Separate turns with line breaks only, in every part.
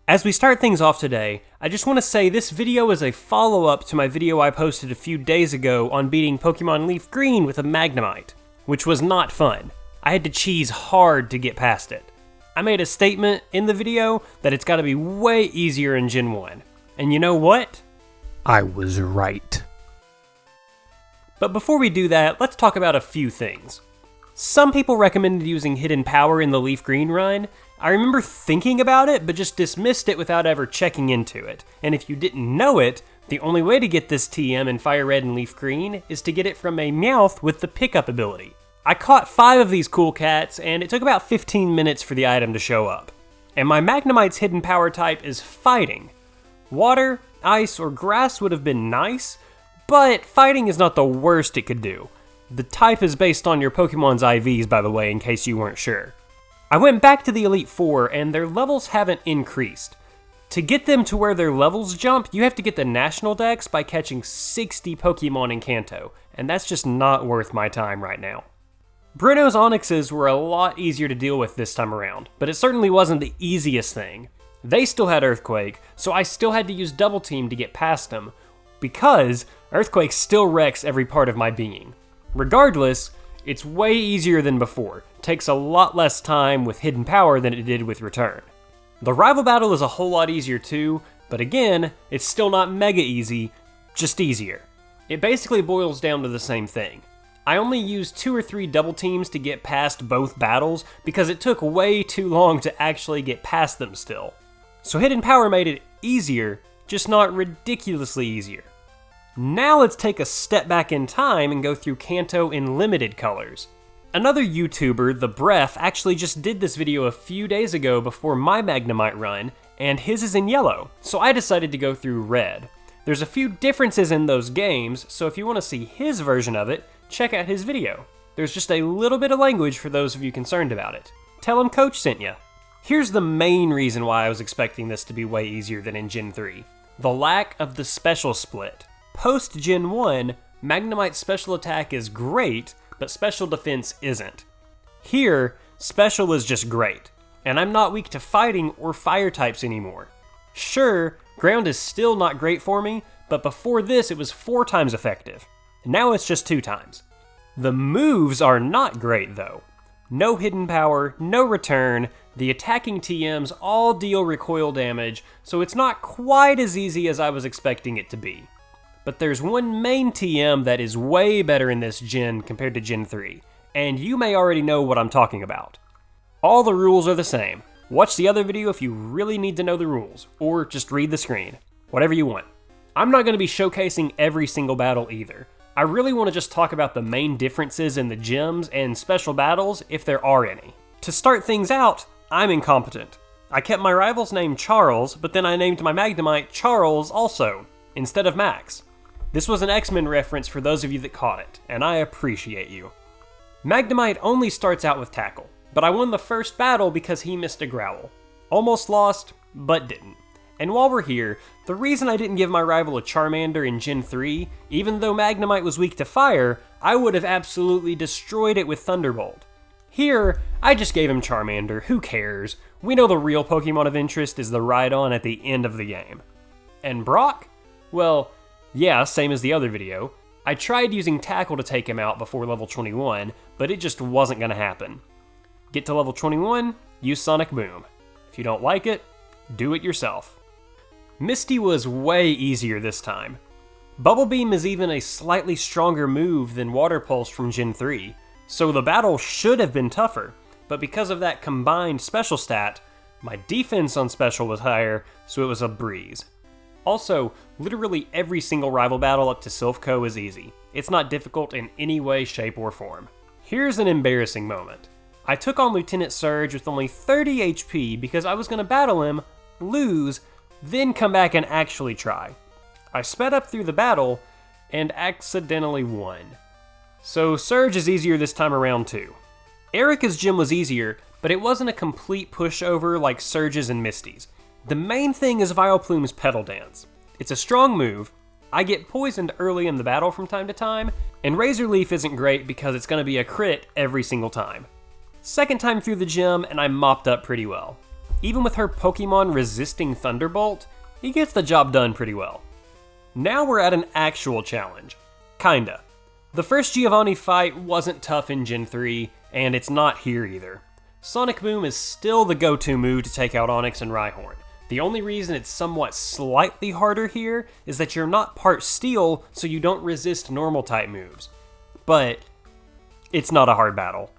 As we start things off today, I just want to say this video is a follow-up to my video I posted a few days ago on beating Pokemon Leaf Green with a Magnemite, which was not fun. I had to cheese hard to get past it. I made a statement in the video that it's got to be way easier in Gen 1. And you know what? I was right. But before we do that, let's talk about a few things. Some people recommended using Hidden Power in the Leaf Green run. I remember thinking about it, but just dismissed it without ever checking into it. And if you didn't know it, the only way to get this TM in Fire Red and Leaf Green is to get it from a Meowth with the pickup ability. I caught 5 of these cool cats, and it took about 15 minutes for the item to show up. And my Magnemite's hidden power type is Fighting. Water, Ice, or Grass would have been nice, but Fighting is not the worst it could do. The type is based on your Pokemon's IVs, by the way, in case you weren't sure. I went back to the Elite Four, and their levels haven't increased. To get them to where their levels jump, you have to get the National Dex by catching 60 Pokemon in Kanto, and that's just not worth my time right now. Bruno's Onixes were a lot easier to deal with this time around, but it certainly wasn't the easiest thing. They still had Earthquake, so I still had to use Double Team to get past them, because Earthquake still wrecks every part of my being. Regardless, it's way easier than before. Takes a lot less time with Hidden Power than it did with Return. The rival battle is a whole lot easier too, but again, it's still not mega easy, just easier. It basically boils down to the same thing. I only used 2 or 3 double teams to get past both battles because it took way too long to actually get past them still. So Hidden Power made it easier, just not ridiculously easier. Now let's take a step back in time and go through Kanto in limited colors. Another YouTuber, The Breath, actually just did this video a few days ago before my Magnemite run, and his is in yellow, so I decided to go through red. There's a few differences in those games, so if you want to see his version of it, check out his video. There's just a little bit of language for those of you concerned about it. Tell him Coach sent ya. Here's the main reason why I was expecting this to be way easier than in Gen 3. The lack of the special split. Post Gen 1, Magnemite's special attack is great, but special defense isn't. Here, special is just great, and I'm not weak to fighting or fire types anymore. Sure, ground is still not great for me, but before this it was 4 times effective. Now it's just 2 times. The moves are not great though. No hidden power, no return, the attacking TMs all deal recoil damage, so it's not quite as easy as I was expecting it to be. But there's one main TM that is way better in this gen compared to Gen 3, and you may already know what I'm talking about. All the rules are the same. Watch the other video if you really need to know the rules, or just read the screen. Whatever you want. I'm not going to be showcasing every single battle either. I really want to just talk about the main differences in the gyms and special battles if there are any. To start things out, I'm incompetent. I kept my rival's name Charles, but then I named my Magnemite Charles also, instead of Max. This was an X-Men reference for those of you that caught it, and I appreciate you. Magnemite only starts out with Tackle, but I won the first battle because he missed a Growl. Almost lost, but didn't. And while we're here, the reason I didn't give my rival a Charmander in Gen 3, even though Magnemite was weak to fire, I would have absolutely destroyed it with Thunderbolt. Here, I just gave him Charmander, who cares? We know the real Pokemon of interest is the Rhydon at the end of the game. And Brock? Well, yeah, same as the other video. I tried using Tackle to take him out before level 21, but it just wasn't going to happen. Get to level 21, use Sonic Boom. If you don't like it, do it yourself. Misty was way easier this time. Bubble Beam is even a slightly stronger move than Water Pulse from Gen 3, so the battle should have been tougher, but because of that combined special stat, my defense on special was higher, so it was a breeze. Also, literally every single rival battle up to Silphco is easy. It's not difficult in any way, shape, or form. Here's an embarrassing moment. I took on Lieutenant Surge with only 30 HP because I was going to battle him, lose, then come back and actually try. I sped up through the battle and accidentally won. So Surge is easier this time around too. Erica's gym was easier, but it wasn't a complete pushover like Surge's and Misty's. The main thing is Vileplume's Petal Dance. It's a strong move, I get poisoned early in the battle from time to time, and Razor Leaf isn't great because it's going to be a crit every single time. Second time through the gym and I mopped up pretty well. even with her Pokemon resisting Thunderbolt, he gets the job done pretty well. Now we're at an actual challenge. Kinda. The first Giovanni fight wasn't tough in Gen 3, and it's not here either. Sonic Boom is still the go-to move to take out Onix and Rhyhorn. The only reason it's somewhat slightly harder here is that you're not part Steel, so you don't resist normal type moves. But it's not a hard battle.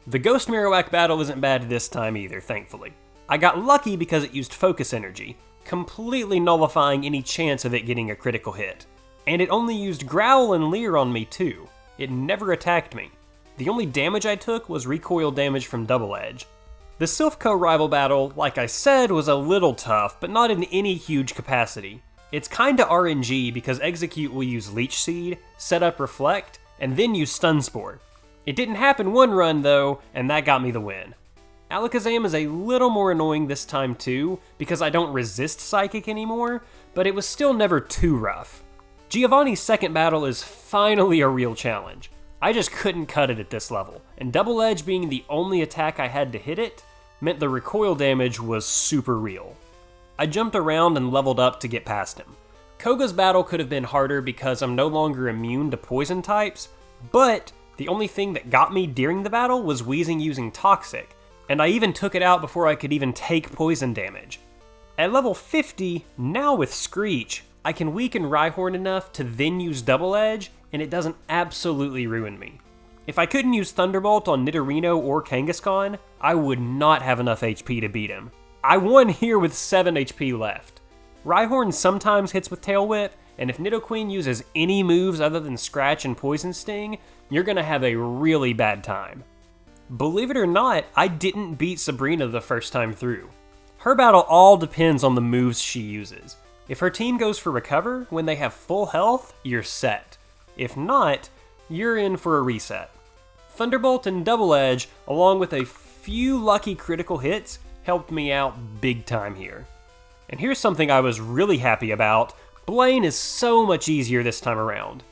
The Ghost Marowak battle isn't bad this time either, thankfully. I got lucky because it used Focus Energy, completely nullifying any chance of it getting a critical hit. And it only used Growl and Leer on me too. It never attacked me. The only damage I took was recoil damage from Double Edge. The Silphco rival battle, like I said, was a little tough, but not in any huge capacity. It's kinda RNG because Execute will use Leech Seed, set up Reflect, and then use Stun Spore. It didn't happen one run though, and that got me the win. Alakazam is a little more annoying this time too, because I don't resist Psychic anymore, but it was still never too rough. Giovanni's second battle is finally a real challenge. I just couldn't cut it at this level, and Double Edge being the only attack I had to hit it, meant the recoil damage was super real. I jumped around and leveled up to get past him. Koga's battle could have been harder because I'm no longer immune to poison types, but the only thing that got me during the battle was Weezing using Toxic, and I even took it out before I could even take poison damage. At level 50, now with Screech, I can weaken Rhyhorn enough to then use Double Edge, and it doesn't absolutely ruin me. If I couldn't use Thunderbolt on Nidorino or Kangaskhan, I would not have enough HP to beat him. I won here with 7 HP left. Rhyhorn sometimes hits with Tail Whip, and if Nidoqueen uses any moves other than Scratch and Poison Sting, you're gonna have a really bad time. Believe it or not, I didn't beat Sabrina the first time through. Her battle all depends on the moves she uses. If her team goes for Recover when they have full health, you're set. If not, you're in for a reset. Thunderbolt and Double Edge, along with a few lucky critical hits, helped me out big time here. And here's something I was really happy about. Blaine is so much easier this time around.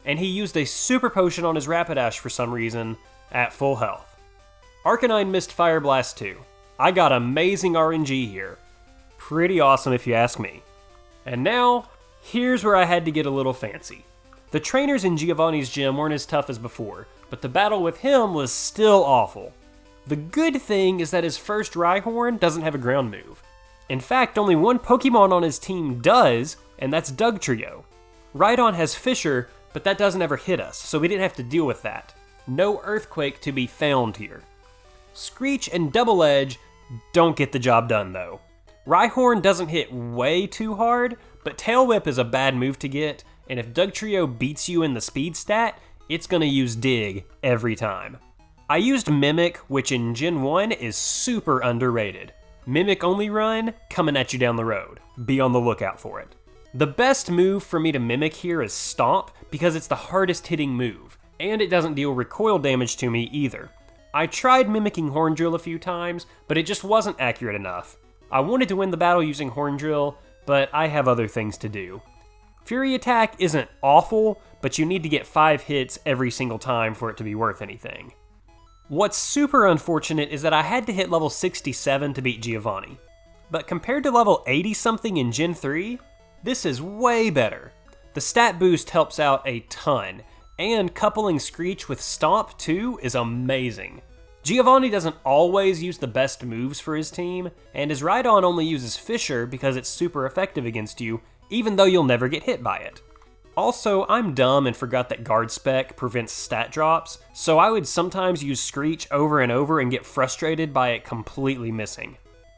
And he used a Super Potion on his Rapidash for some reason, at full health. Arcanine missed Fire Blast too. I got amazing RNG here. Pretty awesome if you ask me. And now, here's where I had to get a little fancy. The trainers in Giovanni's gym weren't as tough as before, but the battle with him was still awful. The good thing is that his first Rhyhorn doesn't have a ground move. In fact, only one Pokemon on his team does, and that's Dugtrio. Rhydon has Fissure, but that doesn't ever hit us, so we didn't have to deal with that. No Earthquake to be found here. Screech and Double Edge don't get the job done though. Rhyhorn doesn't hit way too hard, but Tail Whip is a bad move to get, and if Dugtrio beats you in the speed stat, it's gonna use Dig every time. I used Mimic, which in Gen 1 is super underrated. Mimic only run, coming at you down the road. Be on the lookout for it. The best move for me to Mimic here is Stomp, because it's the hardest hitting move, and it doesn't deal recoil damage to me either. I tried mimicking Horn Drill a few times, but it just wasn't accurate enough. I wanted to win the battle using Horn Drill, but I have other things to do. Fury Attack isn't awful, but you need to get 5 hits every single time for it to be worth anything. What's super unfortunate is that I had to hit level 67 to beat Giovanni. But compared to level 80 something in Gen 3, this is way better. The stat boost helps out a ton, and coupling Screech with Stomp too is amazing. Giovanni doesn't always use the best moves for his team, and his Rhydon only uses Fissure because it's super effective against you, even though you'll never get hit by it. Also, I'm dumb and forgot that Guard Spec prevents stat drops, so I would sometimes use Screech over and over and get frustrated by it completely missing.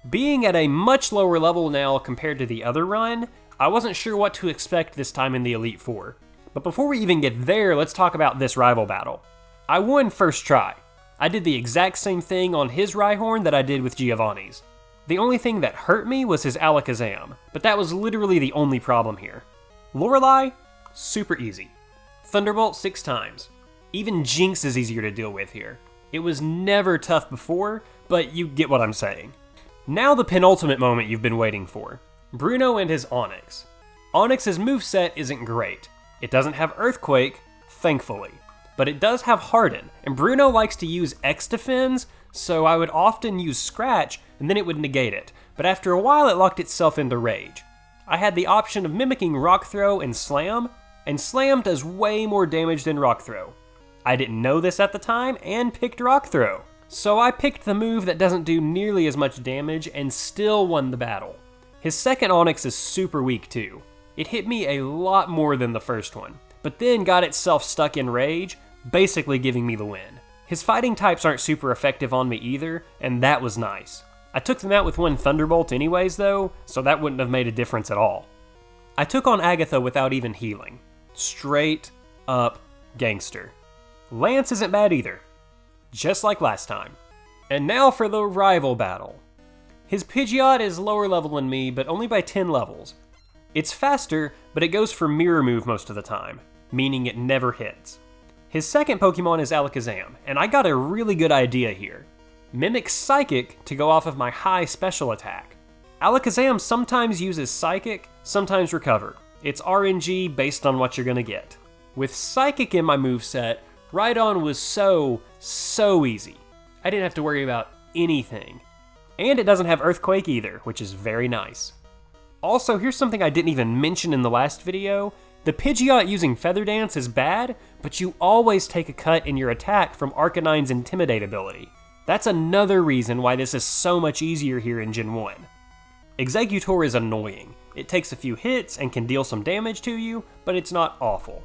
Being at a much lower level now compared to the other run, I wasn't sure what to expect this time in the Elite Four. But before we even get there, let's talk about this rival battle. I won first try. I did the exact same thing on his Rhyhorn that I did with Giovanni's. The only thing that hurt me was his Alakazam, but that was literally the only problem here. Lorelei? Super easy. Thunderbolt 6 times. Even Jinx is easier to deal with here. It was never tough before, but you get what I'm saying. Now the penultimate moment you've been waiting for. Bruno and his Onix. Onix's moveset isn't great. It doesn't have Earthquake, thankfully, but it does have Harden, and Bruno likes to use X-Defense, so I would often use Scratch and then it would negate it, but after a while it locked itself into Rage. I had the option of mimicking Rock Throw and Slam does way more damage than Rock Throw. I didn't know this at the time and picked Rock Throw, so I picked the move that doesn't do nearly as much damage and still won the battle. His second Onyx is super weak too. It hit me a lot more than the first one, but then got itself stuck in Rage, basically giving me the win. His fighting types aren't super effective on me either, and that was nice. I took them out with one Thunderbolt anyways though, so that wouldn't have made a difference at all. I took on Agatha without even healing. Straight up gangster. Lance isn't bad either. Just like last time. And now for the rival battle. His Pidgeot is lower level than me, but only by 10 levels. It's faster, but it goes for Mirror Move most of the time, meaning it never hits. His second Pokemon is Alakazam, and I got a really good idea here. Mimic Psychic to go off of my high special attack. Alakazam sometimes uses Psychic, sometimes Recover. It's RNG based on what you're gonna get. With Psychic in my moveset, Rhydon was so easy. I didn't have to worry about anything. And it doesn't have Earthquake either, which is very nice. Also, here's something I didn't even mention in the last video. The Pidgeot using Feather Dance is bad, but you always take a cut in your attack from Arcanine's Intimidate ability. That's another reason why this is so much easier here in Gen 1. Exeggutor is annoying. It takes a few hits and can deal some damage to you, but it's not awful.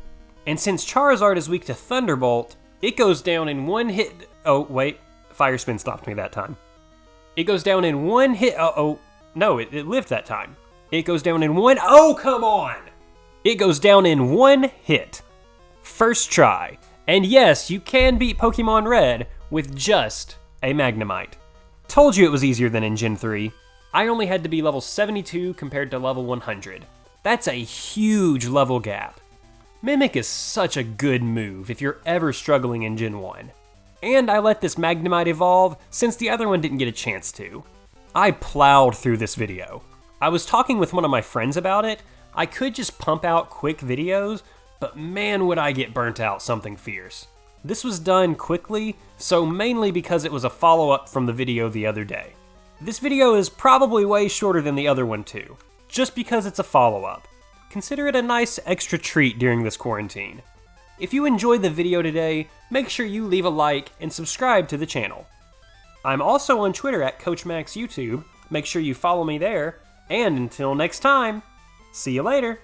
And since Charizard is weak to Thunderbolt, it goes down in one hit. Oh, wait. Fire Spin stopped me that time. It goes down in one hit. No, it lived that time. It goes down in one. Oh, come on! It goes down in one hit. First try. And yes, you can beat Pokemon Red with just a Magnemite. Told you it was easier than in Gen 3. I only had to be level 72 compared to level 100. That's a huge level gap. Mimic is such a good move if you're ever struggling in Gen 1. And I let this Magnemite evolve since the other one didn't get a chance to. I plowed through this video. I was talking with one of my friends about it. I could just pump out quick videos, but man would I get burnt out something fierce. This was done quickly, so mainly because it was a follow-up from the video the other day. This video is probably way shorter than the other one too, just because it's a follow-up. Consider it a nice extra treat during this quarantine. If you enjoyed the video today, make sure you leave a like and subscribe to the channel. I'm also on Twitter at CoachMaxYouTube, make sure you follow me there, and until next time, see you later!